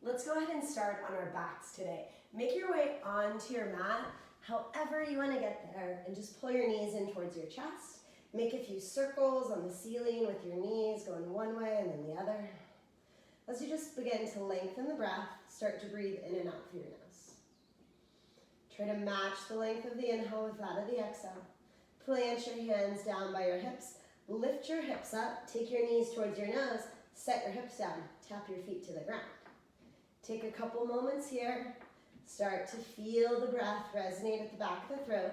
Let's go ahead and start on our backs today. Make your way onto your mat, however you want to get there, and just pull your knees in towards your chest. Make a few circles on the ceiling with your knees going one way and then the other. As you just begin to lengthen the breath, start to breathe in and out through your nose. Try to match the length of the inhale with that of the exhale. Plant your hands down by your hips. Lift your hips up. Take your knees towards your nose. Set your hips down. Tap your feet to the ground. Take a couple moments here. Start to feel the breath resonate at the back of the throat.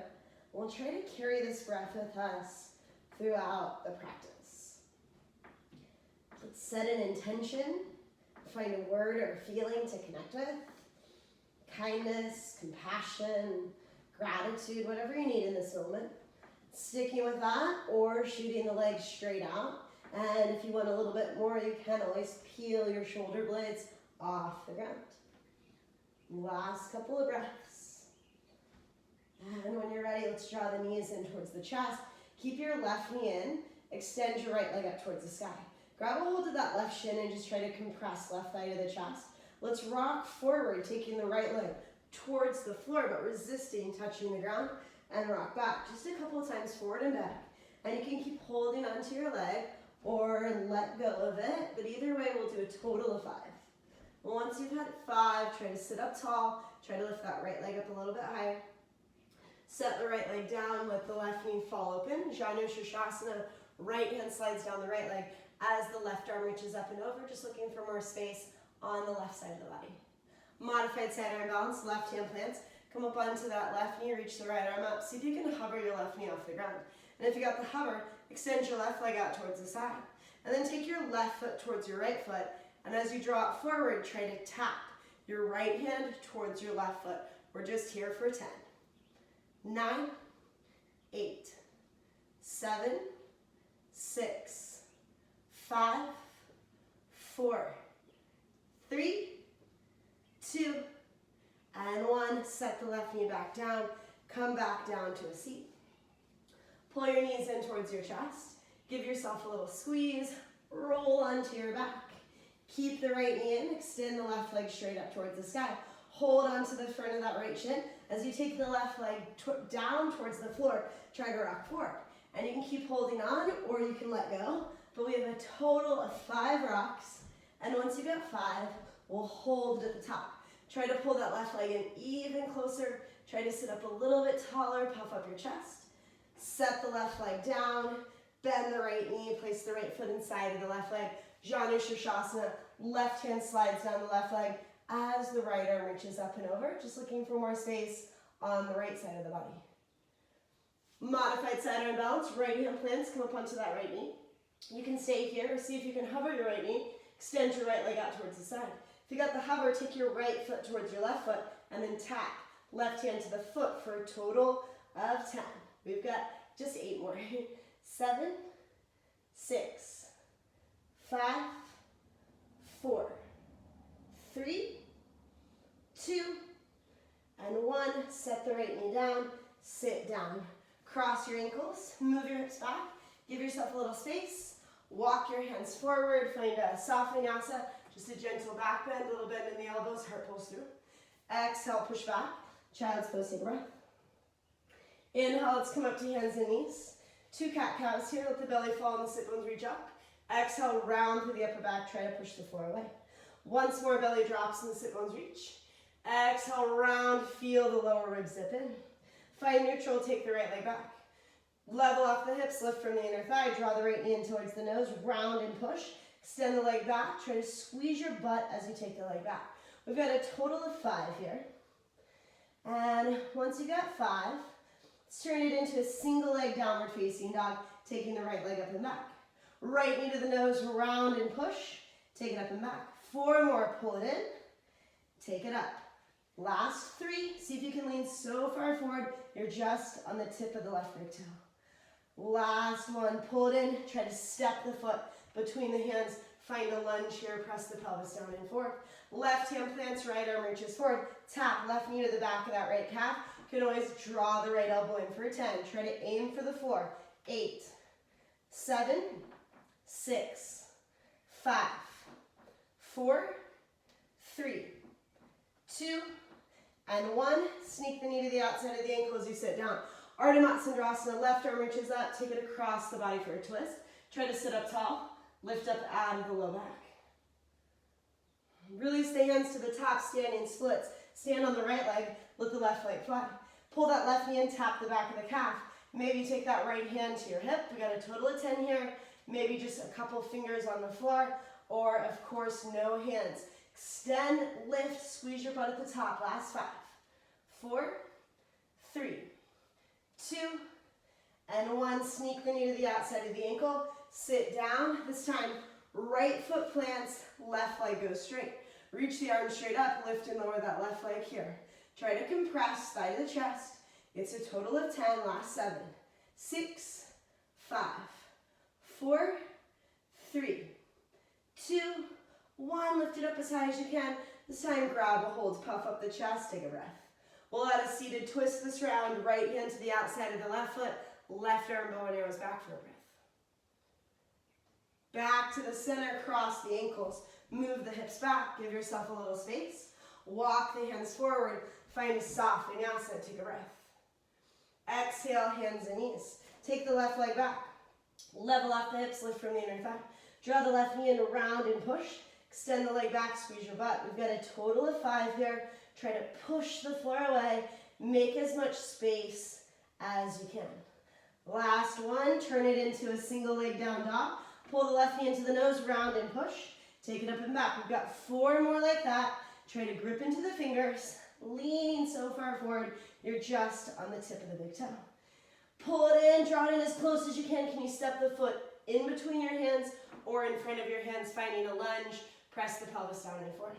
We'll try to carry this breath with us throughout the practice. Let's set an intention. Find a word or a feeling to connect with. Kindness, compassion, gratitude, whatever you need in this moment. Sticking with that or shooting the legs straight out. And if you want a little bit more, you can always peel your shoulder blades off the ground. Last couple of breaths. And when you're ready, let's draw the knees in towards the chest. Keep your left knee in. Extend your right leg up towards the sky. Grab a hold of that left shin and just try to compress left thigh to the chest. Let's rock forward, taking the right leg towards the floor, but resisting touching the ground, and rock back. Just a couple of times forward and back. And you can keep holding onto your leg or let go of it, but either way, we'll do a total of 5. Once you've had 5, try to sit up tall. Try to lift that right leg up a little bit higher. Set the right leg down, let the left knee fall open. Gina, right hand slides down the right leg as the left arm reaches up and over, just looking for more space on the left side of the body. Modified side arm balance, left hand plants. Come up onto that left knee, reach the right arm up. See if you can hover your left knee off the ground. And if you got the hover, extend your left leg out towards the side. And then take your left foot towards your right foot. And as you draw it forward, try to tap your right hand towards your left foot. We're just here for 10. 9, 8, 7, 6, 5, 4, 3, 2, and 1. Set the left knee back down. Come back down to a seat. Pull your knees in towards your chest. Give yourself a little squeeze. Roll onto your back. Keep the right knee in. Extend the left leg straight up towards the sky. Hold onto the front of that right shin. As you take the left leg down towards the floor, try to rock forward. And you can keep holding on or you can let go. But we have a total of 5 rocks. And once you get 5, we'll hold at the top. Try to pull that left leg in even closer. Try to sit up a little bit taller, puff up your chest. Set the left leg down. Bend the right knee. Place the right foot inside of the left leg. Janu Shirshasana. Left hand slides down the left leg as the right arm reaches up and over. Just looking for more space on the right side of the body. Modified side arm balance. Right hand plants. Come up onto that right knee. You can stay here or see if you can hover your right knee. Extend your right leg out towards the side. If you got the hover, take your right foot towards your left foot and then tap left hand to the foot for a total of 10. We've got just 8 more. 7, 6, 5, 4, 3, 2, and 1. Set the right knee down, sit down. Cross your ankles, move your hips back, give yourself a little space. Walk your hands forward, find a soft vinyasa, just a gentle back bend, a little bend in the elbows, heart pulls through. Exhale, push back, child's pose, take a breath. Inhale, let's come up to hands and knees. 2 cat-cows here, let the belly fall and the sit bones reach up. Exhale, round through the upper back, try to push the floor away. Once more, belly drops and the sit bones reach. Exhale, round, feel the lower ribs zip in. Find neutral, take the right leg back. Level off the hips, lift from the inner thigh, draw the right knee in towards the nose, round and push. Extend the leg back, try to squeeze your butt as you take the leg back. We've got a total of 5 here. And once you got 5, let's turn it into a single leg downward facing dog, taking the right leg up and back. Right knee to the nose, round and push. Take it up and back. 4 more, pull it in. Take it up. Last 3, see if you can lean so far forward, you're just on the tip of the left big toe. Last one, pull it in, try to step the foot between the hands, find a lunge here, press the pelvis down and forward. Left hand plants, right arm reaches forward, tap left knee to the back of that right calf. You can always draw the right elbow in for a 10. Try to aim for the floor. 8, 7, 6, 5, 4, 3, 2, and 1. Sneak the knee to the outside of the ankle as you sit down. Ardha Matsyendrasana, left arm reaches up, take it across the body for a twist. Try to sit up tall, lift up out of the low back. Release the hands to the top, standing splits. Stand on the right leg, let the left leg fly. Pull that left knee in, tap the back of the calf. Maybe take that right hand to your hip. We got a total of 10 here. Maybe just a couple fingers on the floor, or of course, no hands. Extend, lift, squeeze your butt at the top. Last 5, 4, 3, 2, and 1. Sneak the knee to the outside of the ankle. Sit down. This time, right foot plants, left leg goes straight. Reach the arms straight up, lift and lower that left leg here. Try to compress, thigh to the chest. It's a total of 10, last 7, 6, 5, 4, 3, 2, 1. Lift it up as high as you can. This time, grab a hold, puff up the chest, take a breath. We'll add a seated twist this round, right hand to the outside of the left foot, left arm bow and arrows back for a breath. Back to the center, cross the ankles. Move the hips back, give yourself a little space. Walk the hands forward, find a soft vinyasa, take a breath. Exhale, hands and knees. Take the left leg back. Level off the hips, lift from the inner thigh. Draw the left knee in around and push. Extend the leg back, squeeze your butt. We've got a total of 5 here. Try to push the floor away. Make as much space as you can. Last one, turn it into a single leg down dog. Pull the left knee into the nose, round and push. Take it up and back. We've got 4 more like that. Try to grip into the fingers, leaning so far forward, you're just on the tip of the big toe. Pull it in, draw it in as close as you can. Can you step the foot in between your hands or in front of your hands, finding a lunge? Press the pelvis down and forward.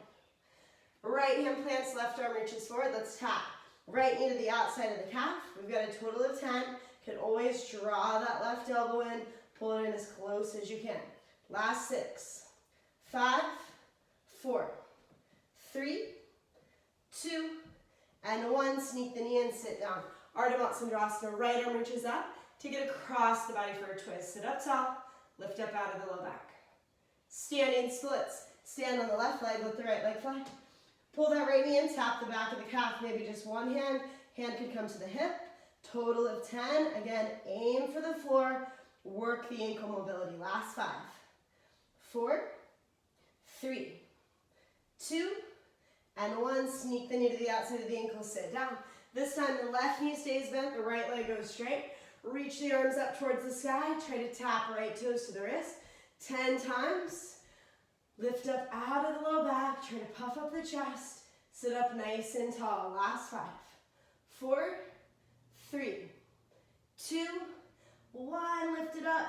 Right hand plants, left arm reaches forward. Let's tap. Right knee to the outside of the calf. We've got a total of 10. Can always draw that left elbow in, pull it in as close as you can. Last 6, 5, 4, 3, 2, and 1. Sneak the knee in, sit down. Ardha Matsyendrasana, right arm reaches up. Take it across the body for a twist. Sit up tall, lift up out of the low back. Standing splits. Stand on the left leg, let the right leg fly. Pull that right knee in, tap the back of the calf, maybe just one hand. Hand could come to the hip. Total of 10. Again, aim for the floor. Work the ankle mobility. Last 5, 4, 3, 2, and 1. Sneak the knee to the outside of the ankle, sit down. This time the left knee stays bent, the right leg goes straight. Reach the arms up towards the sky. Try to tap right toes to the wrist. 10 times. Lift up out of the low back. Try to puff up the chest. Sit up nice and tall. Last 5, 4, 3, 2, 1. Lift it up.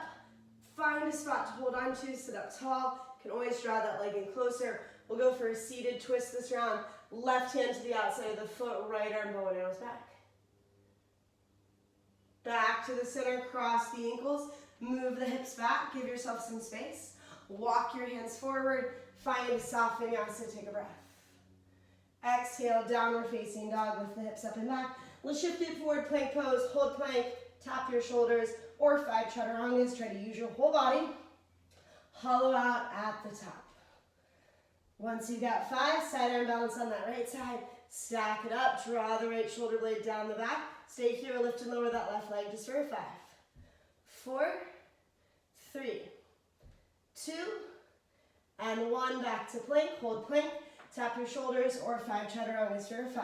Find a spot to hold on to. Sit up tall. Can always draw that leg in closer. We'll go for a seated twist this round. Left hand to the outside of the foot, right arm bow and arrows back. Back to the center, cross the ankles, move the hips back, give yourself some space. Walk your hands forward, find a soft vinyasa, take a breath. Exhale, downward facing dog, lift the hips up and back. Let's shift it forward, plank pose, hold plank, tap your shoulders, or 5 chaturangas, try to use your whole body. Hollow out at the top. Once you've got 5, side arm balance on that right side, stack it up, draw the right shoulder blade down the back, stay here, lift and lower that left leg just for a 5, 4, 3, 2, and 1, back to plank, hold plank, tap your shoulders or 5 chaturangas for a 5,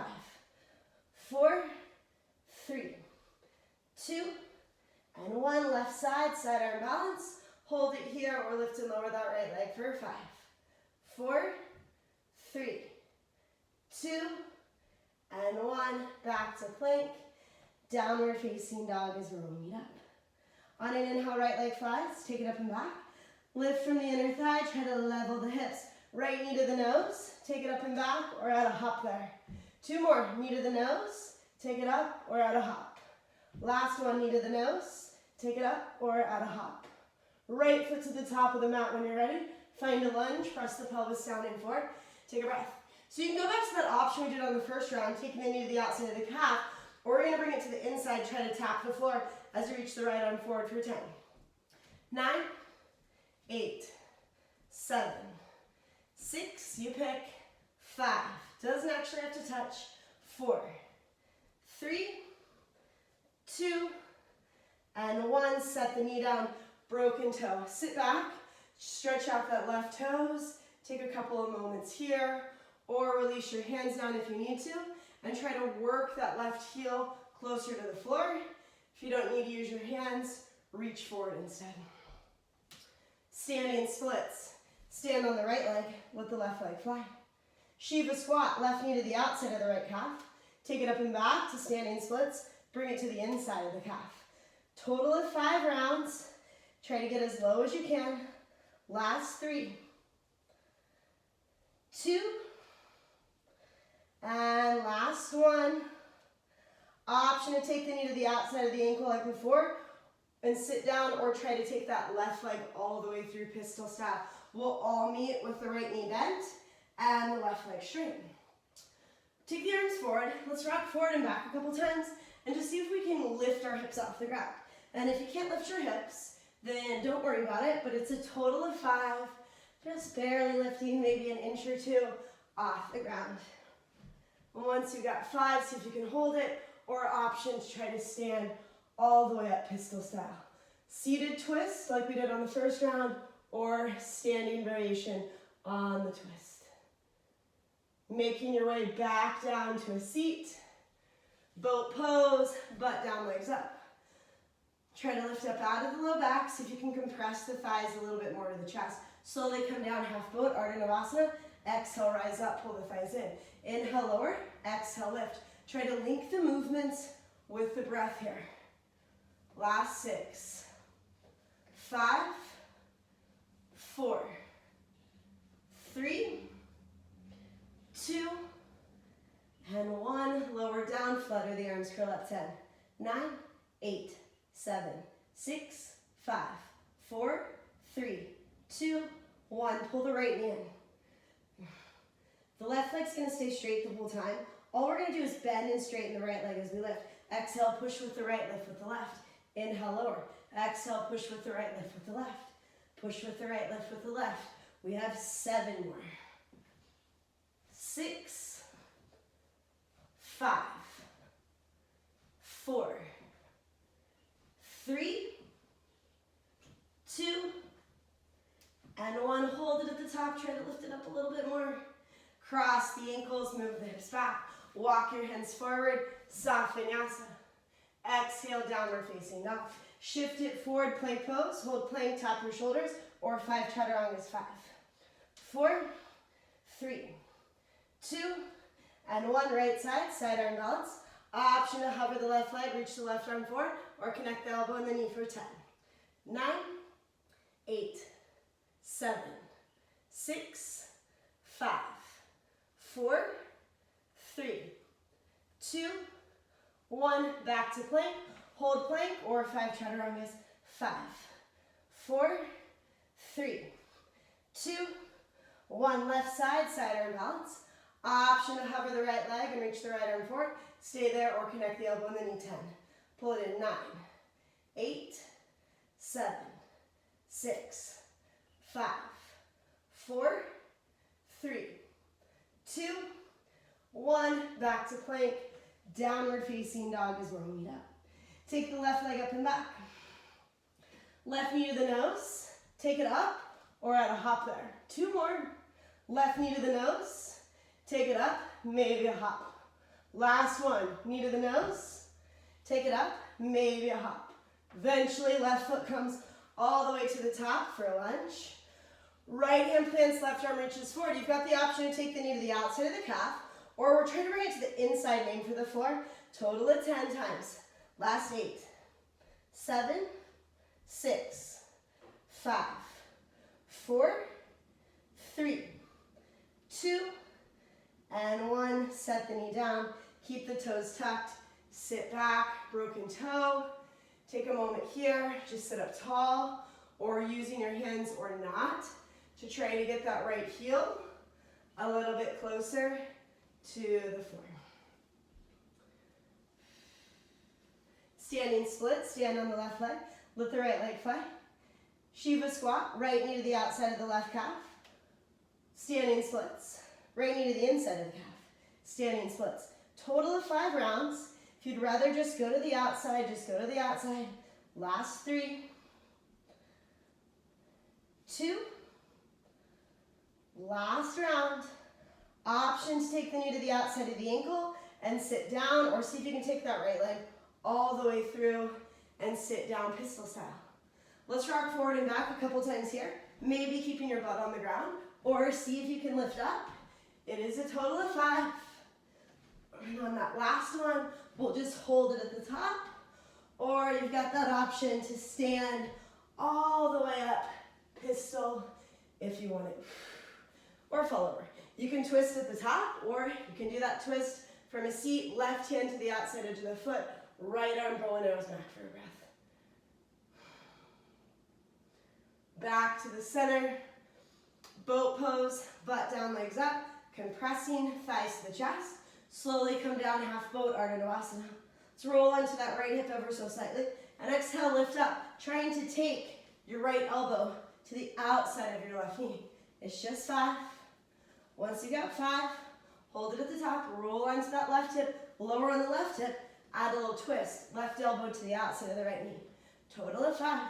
4, 3, 2, and 1, left side, side arm balance, hold it here or lift and lower that right leg for a 5, 4, 3, 2, and 1, back to plank. Downward facing dog as we're rolling it up. On an inhale, right leg flies, take it up and back. Lift from the inner thigh, try to level the hips. Right knee to the nose, take it up and back, or add a hop there. 2 more, knee to the nose, take it up, or add a hop. Last one, knee to the nose, take it up, or add a hop. Right foot to the top of the mat when you're ready. Find a lunge, press the pelvis down and forward. Take a breath. So you can go back to that option we did on the first round, taking the knee to the outside of the calf, or we're going to bring it to the inside, try to tap the floor as you reach the right arm forward for 10. 9, 8, 7, 6, you pick, 5, doesn't actually have to touch, 4, 3, 2, and 1. Set the knee down, broken toe. Sit back, stretch out that left toes, take a couple of moments here, or release your hands down if you need to, and try to work that left heel closer to the floor. If you don't need to use your hands, reach forward instead. Standing splits. Stand on the right leg, let the left leg fly. Shiva squat, left knee to the outside of the right calf. Take it up and back to standing splits, bring it to the inside of the calf. Total of 5 rounds. Try to get as low as you can. Last 3, 2, and last 1. Option to take the knee to the outside of the ankle like before and sit down, or try to take that left leg all the way through pistol style. We'll all meet with the right knee bent and the left leg straight. Take the arms forward. Let's rock forward and back a couple times and just see if we can lift our hips off the ground. And if you can't lift your hips, then don't worry about it, but it's a total of 5, just barely lifting maybe an inch or 2 off the ground. Once you've got 5, see if you can hold it, or options, try to stand all the way up pistol style. Seated twist like we did on the first round, or standing variation on the twist. Making your way back down to a seat, boat pose, butt down, legs up. Try to lift up out of the low back, see if you can compress the thighs a little bit more to the chest. Slowly come down, half boat, Ardha Navasana. Exhale, rise up, pull the thighs in. Inhale, lower, exhale, lift. Try to link the movements with the breath here. Last 6, 5, 4, 3, 2, and 1. Lower down, flutter the arms, curl up 10, 9, 8, 7, 6, 5, 4, 3, 2, 1. Pull the right knee in. The left leg's gonna stay straight the whole time. All we're gonna do is bend and straighten the right leg as we lift. Exhale, push with the right, lift with the left. Inhale, lower. Exhale, push with the right, lift with the left. Push with the right, lift with the left. We have 7 more. 6, 5, 4, 3, 2, and 1. Hold it at the top. Try to lift it up a little bit more. Cross the ankles, move the hips back. Walk your hands forward, soft vinyasa. Exhale, downward facing dog. Shift it forward, plank pose. Hold plank, tap your shoulders, or 5 chaturangas, 5, 4, 3, 2, and 1. Right side, side arm balance. Option to hover the left leg, reach the left arm forward, or connect the elbow and the knee for 10, 9, 8, 7, 6, 5, 4, 3, 2, 1. Back to plank. Hold plank or 5 chaturangas. 5, 4, 3, 2, 1. Left side, side arm balance. Option to hover the right leg and reach the right arm forward. Stay there or connect the elbow and the knee. 10. Pull it in. 9, 8, 7, 6, 5, 4, 3, 2, 1. Back to plank. Downward facing dog is where we meet up. Take the left leg up and back. Left knee to the nose. Take it up or at a hop there. 2 more. Left knee to the nose. Take it up, maybe a hop. Last 1. Knee to the nose. Take it up, maybe a hop. Eventually, left foot comes all the way to the top for a lunge. Right hand plants, left arm reaches forward. You've got the option to take the knee to the outside of the calf, or we're trying to bring it to the inside, aim for the floor. Total of 10 times. Last 8, 7, 6, 5, 4, 3, 2, and 1. Set the knee down. Keep the toes tucked. Sit back, broken toe. Take a moment here. Just sit up tall, or using your hands or not, to try to get that right heel a little bit closer to the floor. Standing split, stand on the left leg, let the right leg fly. Shiva squat, right knee to the outside of the left calf. Standing splits. right knee to the inside of the calf. Standing splits. Total of 5 rounds. If you'd rather just go to the outside, just go to the outside. Last 3, 2, last round. Option to take the knee to the outside of the ankle and sit down, or see if you can take that right leg all the way through and sit down pistol style. Let's rock forward and back a couple times here, maybe keeping your butt on the ground, or see if you can lift up. It is a total of 5. And on that last one, we'll just hold it at the top, or you've got that option to stand all the way up, pistol, if you want it, or fall over. You can twist at the top, or you can do that twist from a seat, left hand to the outside edge of the foot, right arm bow and arrows back for a breath. Back to the center, boat pose, butt down, legs up, compressing, thighs to the chest. Slowly come down, half boat, Ardha Navasana. Let's roll onto that right hip ever so slightly. And exhale, lift up, trying to take your right elbow to the outside of your left knee. It's just 5. Once you got 5, hold it at the top, roll onto that left hip, lower on the left hip, add a little twist, left elbow to the outside of the right knee. Total of 5.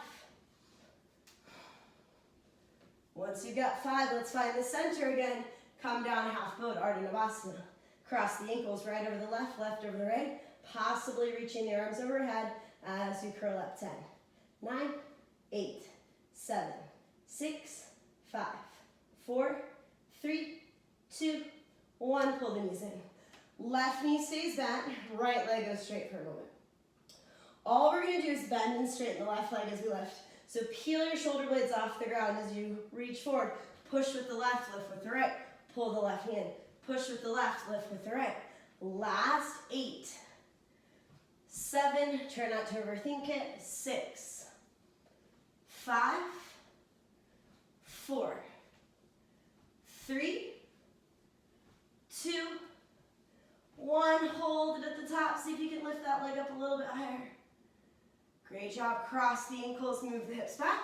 Once you've got 5, let's find the center again. Come down, half boat, Ardha Navasana. Cross the ankles, right over the left, left over the right, possibly reaching the arms overhead as you curl up. 10, 9, 8, 7, 6, 5, 4, 3, 2, 1. Pull the knees in. Left knee stays bent, right leg goes straight for a moment. All we're going to do is bend and straighten the left leg as we lift. So peel your shoulder blades off the ground as you reach forward. Push with the left, lift with the right. Pull the left knee in. Push with the left, lift with the right. Last 8, 7, try not to overthink it. 6, 5, 4, 3, 2, 1. Hold it at the top. See if you can lift that leg up a little bit higher. Great job. Cross the ankles, move the hips back.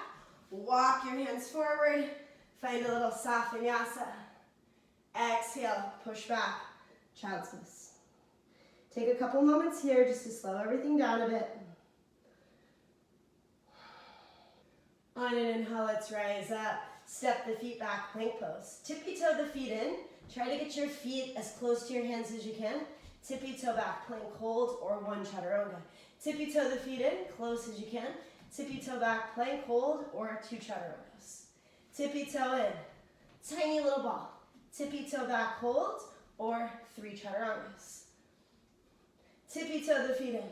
Walk your hands forward. Find a little soft vinyasa. Exhale, push back, child's pose. Take a couple moments here just to slow everything down a bit. On an inhale, let's rise up. Step the feet back, plank pose. Tippy toe the feet in. Try to get your feet as close to your hands as you can. Tippy toe back, plank hold, or 1 chaturanga. Tippy toe the feet in, close as you can. Tippy toe back, plank hold, or 2 chaturangas. Tippy toe in, tiny little ball. Tippy toe back, hold, or 3 chaturangas. Tippy toe the feet in.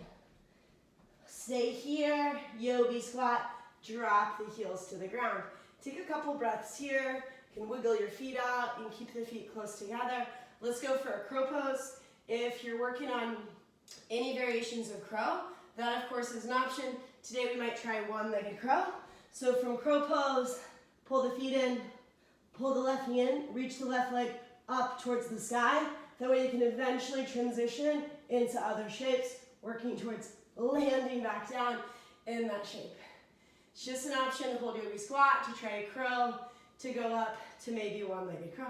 Stay here, yogi squat, drop the heels to the ground. Take a couple breaths here. You can wiggle your feet out. You can keep the feet close together. Let's go for a crow pose. If you're working on any variations of crow, that of course is an option. Today we might try one-legged crow. So from crow pose, pull the feet in, pull the left knee in, reach the left leg up towards the sky. That way you can eventually transition into other shapes, working towards landing back down in that shape. It's just an option to hold yogi squat, to try a crow, to go up to maybe one-legged crow.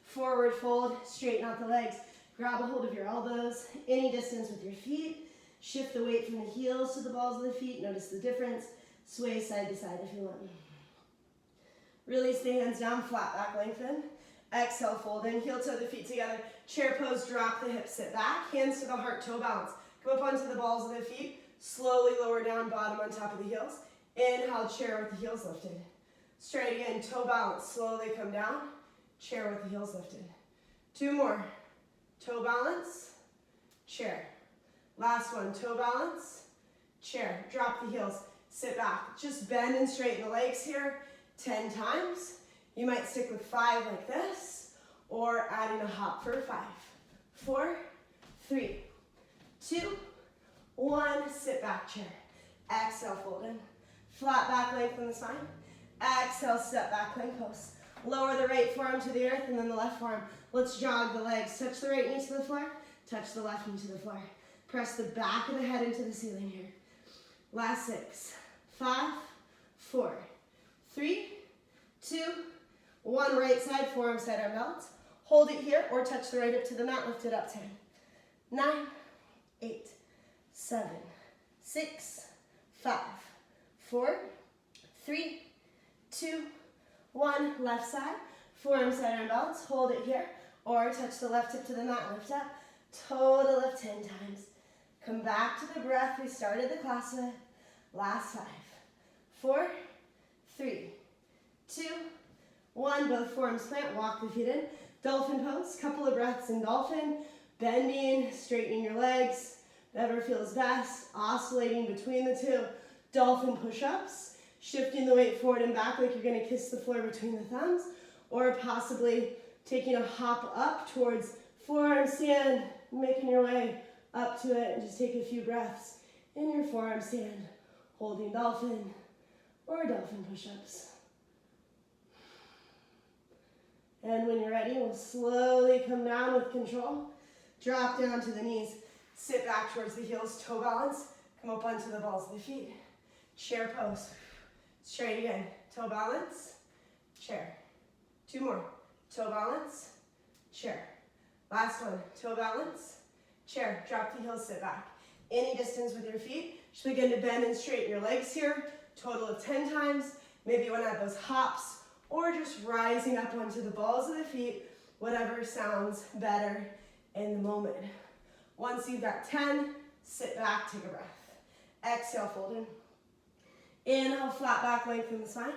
Forward fold, straighten out the legs, grab a hold of your elbows, any distance with your feet. Shift the weight from the heels to the balls of the feet. Notice the difference. Sway side to side if you want. Release the hands down, flat back lengthen. Exhale, fold in, heel toe the feet together. Chair pose, drop the hips, sit back. Hands to the heart, toe balance. Go up onto the balls of the feet. Slowly lower down, bottom on top of the heels. Inhale, chair with the heels lifted. Straight again, toe balance. Slowly come down. Chair with the heels lifted. 2 more. Toe balance, chair. Last one, toe balance, chair. Drop the heels, sit back. Just bend and straighten the legs here 10 times. You might stick with 5 like this, or adding a hop for 5. 4, 3, 2, 1. Sit back, chair. Exhale, fold in. Flat back, lengthen the spine. Exhale, step back, plank pose. Lower the right forearm to the earth and then the left forearm. Let's jog the legs. Touch the right knee to the floor. Touch the left knee to the floor. Press the back of the head into the ceiling here. Last 6, 5, 4, 3, 2, 1. Right side, forearm, side arm balance. Hold it here or touch the right hip to the mat, lift it up 10. 9, 8, 7, 6, 5, 4, 3, 2, 1. Left side, forearm side arm balance. Hold it here or touch the left hip to the mat, lift up. Total of 10 times. Come back to the breath we started the class with. Last 5, 4, 3, 2, 1. Both forearms plant, walk the feet in. Dolphin pose, couple of breaths in dolphin. Bending, straightening your legs. Whatever feels best. Oscillating between the two. Dolphin push-ups. Shifting the weight forward and back like you're going to kiss the floor between the thumbs. Or possibly taking a hop up towards forearm stand. Making your way up to it. And just take a few breaths in your forearm stand. Holding dolphin or dolphin push-ups. And when you're ready, we'll slowly come down with control. Drop down to the knees. Sit back towards the heels, toe balance. Come up onto the balls of the feet. Chair pose. Straight again. Toe balance, chair. 2 more. Toe balance, chair. Last one. Toe balance, chair. Drop the heels, sit back. Any distance with your feet. Just begin to bend and straighten your legs here. Total of 10 times. Maybe you want to add those hops or just rising up onto the balls of the feet. Whatever sounds better in the moment. Once you've got 10, sit back, take a breath. Exhale, fold in. Inhale, flat back, lengthen the spine.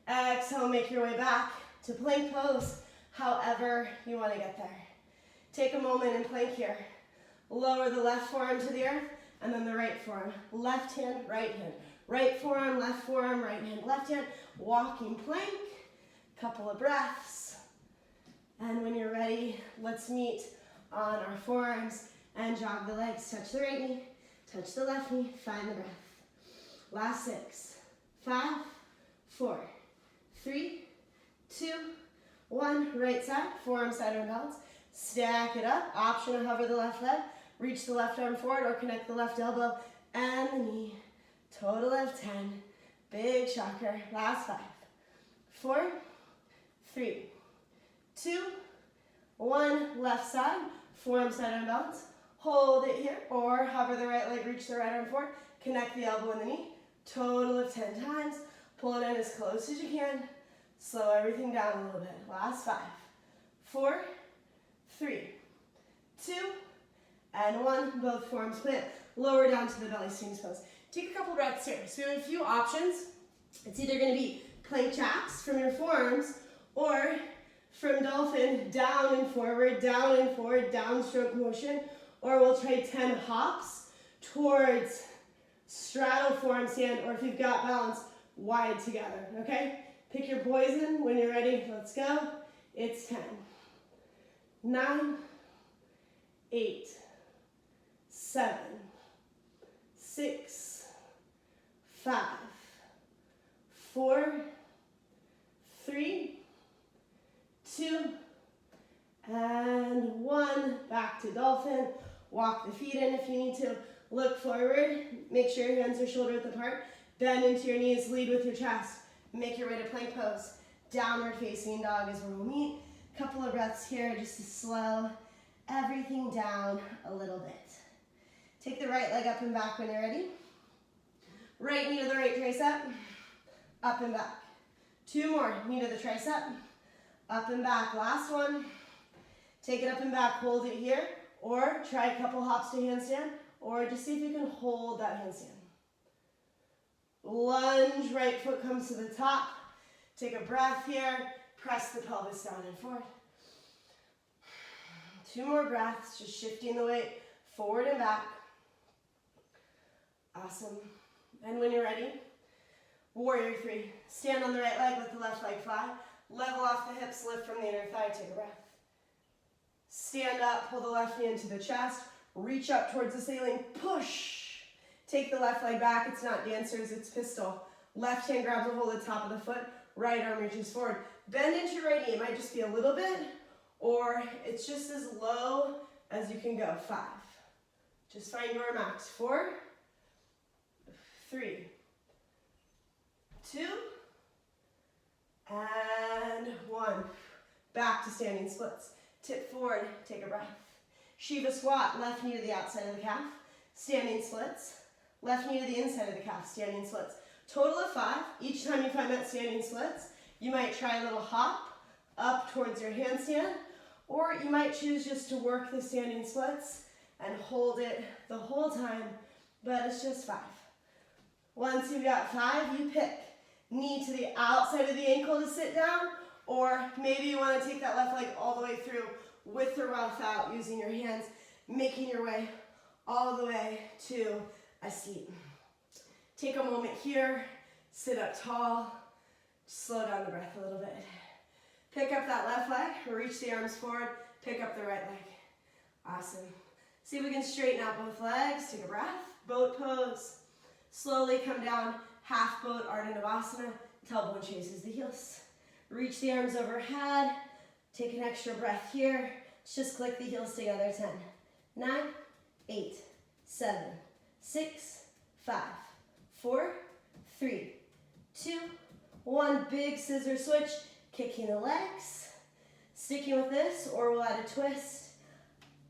Exhale, make your way back to plank pose, however you want to get there. Take a moment in plank here. Lower the left forearm to the earth, and then the right forearm. Left hand, right hand. Right forearm, right hand, left hand. Walking plank. Couple of breaths. And when you're ready, let's meet on our forearms and jog the legs. Touch the right knee, touch the left knee, find the breath. Last 6, 5, 4, 3, 2, 1. Right side, forearm side arm balance. Stack it up. Option to hover the left leg. Reach the left arm forward or connect the left elbow and the knee. Total of 10. Big shocker. Last 5, 4, 3, 2, 1. Left side, forearm side arm balance. Hold it here or hover the right leg, reach the right arm forward. Connect the elbow and the knee. Total of 10 times. Pull it in as close as you can. Slow everything down a little bit. Last 5, 4, 3, 2, and 1. Both forearms plant. Lower down to the belly swings pose. Take a couple breaths here. So we have a few options. It's either going to be plank jacks from your forearms or from dolphin, down and forward, downstroke motion. Or we'll try 10 hops towards straddle forearm stand, or if you've got balance, wide together, okay? Pick your poison when you're ready. Let's go. It's 10, 9, 8, 7, 6, 5, 4, 3, 2, and 1. Back to dolphin. Walk the feet in if you need to. Look forward. Make sure your hands are shoulder width apart. Bend into your knees. Lead with your chest. Make your way to plank pose. Downward facing dog is where we'll meet. Couple of breaths here just to slow everything down a little bit. Take the right leg up and back when you're ready. Right knee to the right tricep. Up and back. 2 more. Knee to the tricep. Up and back. Last one. Take it up and back. Hold it here. Or try a couple hops to handstand. Or just see if you can hold that handstand. Lunge. Right foot comes to the top. Take a breath here. Press the pelvis down and forward. 2 more breaths. Just shifting the weight forward and back. Awesome. And when you're ready, warrior 3. Stand on the right leg, let the left leg fly. Level off the hips, lift from the inner thigh, take a breath. Stand up, pull the left knee into the chest. Reach up towards the ceiling, push. Take the left leg back, it's not dancers, it's pistol. Left hand grabs a hold of the top of the foot, right arm reaches forward. Bend into your right knee, it might just be a little bit, or it's just as low as you can go. 5. Just find your max. 4, 3, 2, and 1. Back to standing splits. tip forward, take a breath. Shiva squat, left knee to the outside of the calf, standing splits. Left knee to the inside of the calf, standing splits. Total of 5. Each time you find that standing splits, you might try a little hop up towards your handstand, or you might choose just to work the standing splits and hold it the whole time, but it's just 5. Once you've got 5, you pick. Knee to the outside of the ankle to sit down, or maybe you want to take that left leg all the way through with the rough out using your hands, making your way all the way to a seat. Take a moment here, sit up tall, slow down the breath a little bit. Pick up that left leg, reach the arms forward, pick up the right leg. Awesome. See if we can straighten out both legs, take a breath, boat pose. Slowly come down, half boat, Ardha Navasana, tailbone chases the heels. Reach the arms overhead, take an extra breath here. Let's just click the heels together, 10, 9, 8, 7, 6, 5, 4, 3, 2, 1. Big scissor switch, kicking the legs. Sticking with this, or we'll add a twist.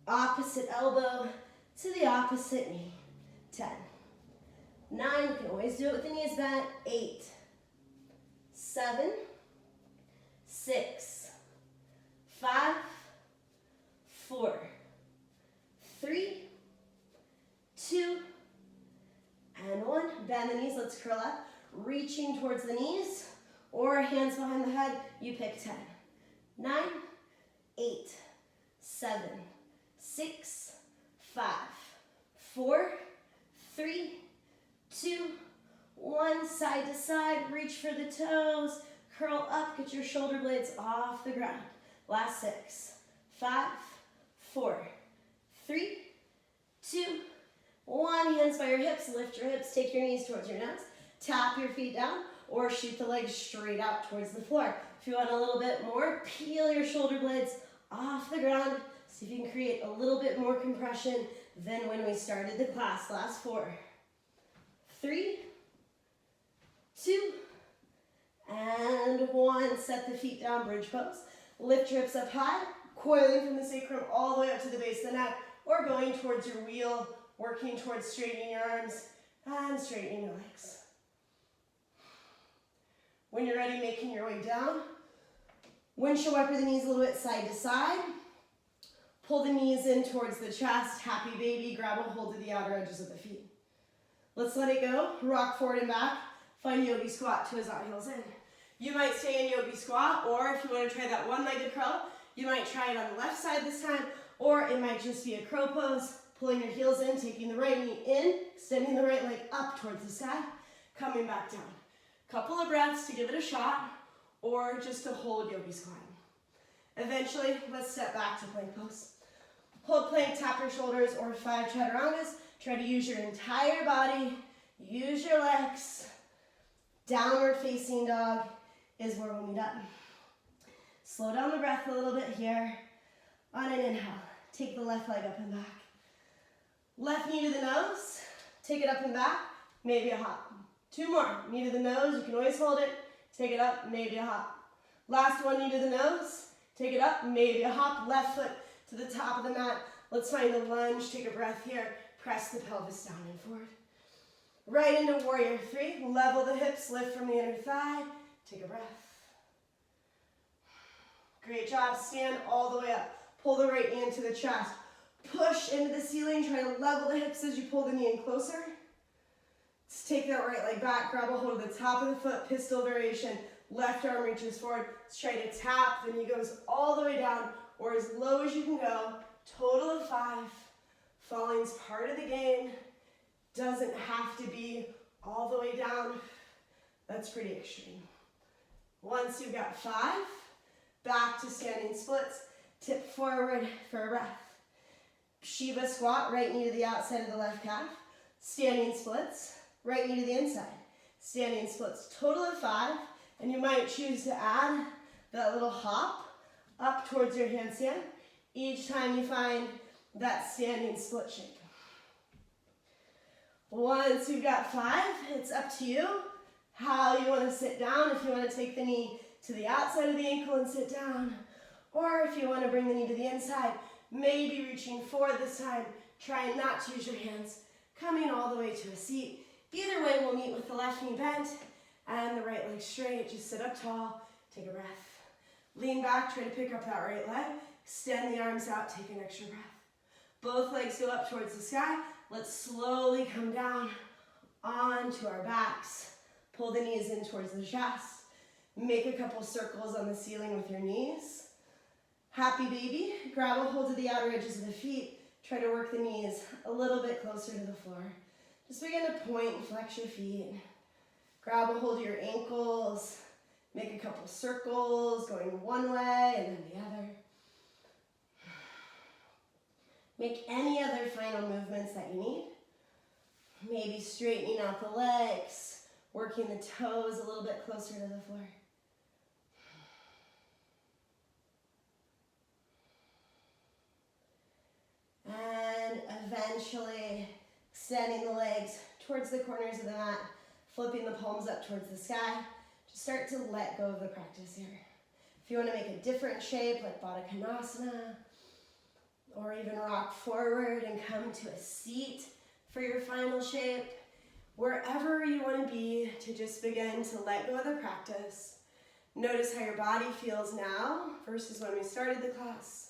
Opposite elbow to the opposite knee. 10, 9, you can always do it with the knees bent. 8, 7, 6, 5, 4, 3, 2, and 1. Bend the knees, let's curl up. Reaching towards the knees, or hands behind the head, you pick 10, 9, 8, 7, 6, 5, 4, 3, 2, 1. Side to side, reach for the toes, curl up, get your shoulder blades off the ground. Last 6, 5, 4, 3, 2, 1. Hands by your hips, lift your hips, take your knees towards your nose, tap your feet down, or shoot the legs straight out towards the floor. If you want a little bit more, peel your shoulder blades off the ground. See if you can create a little bit more compression than when we started the class. Last 4, 3, 2, and 1. Set the feet down, bridge pose. Lift your hips up high, coiling from the sacrum all the way up to the base of the neck, or going towards your wheel, working towards straightening your arms and straightening your legs. When you're ready, making your way down. Windshield wiper the knees a little bit side to side. Pull the knees in towards the chest. Happy baby. Grab a hold of the outer edges of the feet. Let's let it go. Rock forward and back. Find yogi squat, toes out, heels in. You might stay in yogi squat, or if you want to try that one-legged curl, you might try it on the left side this time, or it might just be a crow pose. Pulling your heels in, taking the right knee in, extending the right leg up towards the sky, coming back down. Couple of breaths to give it a shot, or just to hold yogi squat. Eventually, let's step back to plank pose. Hold plank, tap your shoulders, or 5 chaturangas. Try to use your entire body, use your legs. Downward facing dog is where we'll meet up. Slow down the breath a little bit here. On an inhale, take the left leg up and back. Left knee to the nose, take it up and back, maybe a hop. 2 more, knee to the nose, you can always hold it, take it up, maybe a hop. Last one, knee to the nose, take it up, maybe a hop. Left foot to the top of the mat. Let's find a lunge, take a breath here, press the pelvis down and forward. Right into warrior 3, level the hips, lift from the inner thigh, take a breath. Great job, stand all the way up. Pull the right knee into the chest. Push into the ceiling, try to level the hips as you pull the knee in closer. Let's take that right leg back, grab a hold of the top of the foot, pistol variation. Left arm reaches forward. Let's try to tap, the knee goes all the way down, or as low as you can go. Total of 5. Falling's part of the game. Doesn't have to be all the way down. That's pretty extreme. Once you've got 5, back to standing splits. Tip forward for a breath. Shiva squat, right knee to the outside of the left calf. Standing splits, right knee to the inside. Standing splits, total of 5. And you might choose to add that little hop up towards your handstand each time you find that standing split shape. Once you've got 5, it's up to you how you want to sit down. If you want to take the knee to the outside of the ankle and sit down, Or if you want to bring the knee to the inside, maybe reaching forward this time, trying not to use your hands, coming all the way to a seat. Either way, we'll meet with the left knee bent and the right leg straight. Just sit up tall, take a breath. Lean back, try to pick up that right leg. Extend the arms out, take an extra breath. Both legs go up towards the sky. Let's slowly come down onto our backs. Pull the knees in towards the chest. Make a couple circles on the ceiling with your knees. Happy baby. Grab a hold of the outer edges of the feet. Try to work the knees a little bit closer to the floor. Just begin to point and flex your feet. Grab a hold of your ankles. Make a couple circles going one way and then the other. Make any other final movements that you need. Maybe straightening out the legs, working the toes a little bit closer to the floor. And eventually extending the legs towards the corners of the mat, flipping the palms up towards the sky. Just start to let go of the practice here. If you want to make a different shape like Baddha Konasana, or even rock forward and come to a seat for your final shape, wherever you want to be, to just begin to let go of the practice. Notice how your body feels now versus when we started the class.